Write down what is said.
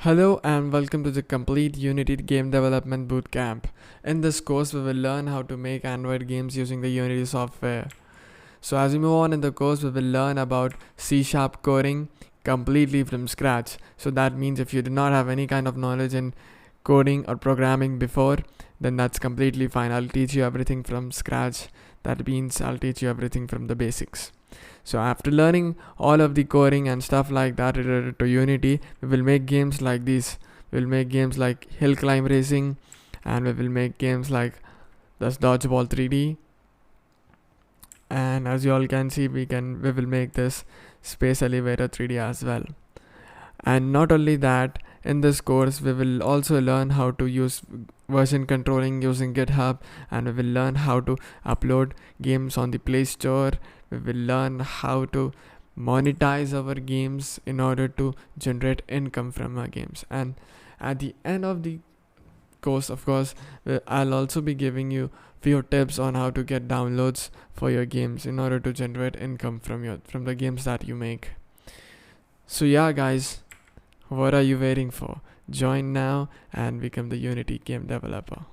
Hello and welcome to the complete Unity game development bootcamp. In this course, we will learn how to make Android games using the Unity software. So as we move on in the course, we will learn about C# coding completely from scratch. So that means if you do not have any kind of knowledge in coding or programming before, then that's completely fine. I'll teach you everything from scratch. That means I'll teach you everything from the basics. So after learning all of the coding and stuff like that related to Unity, we will make games like these. We'll make games like Hill Climb Racing, and we will make games like this Dodgeball 3D. And as you all can see, we will make this Space Elevator 3D as well. And not only that, in this course we will also learn how to use version controlling using GitHub, and we will learn how to upload games on the Play Store. We will learn how to monetize our games in order to generate income from our games. And at the end of the course, of course, I'll also be giving you few tips on how to get downloads for your games in order to generate income from the games that you make. So yeah guys, what are you waiting for? Join now and become the Unity game developer.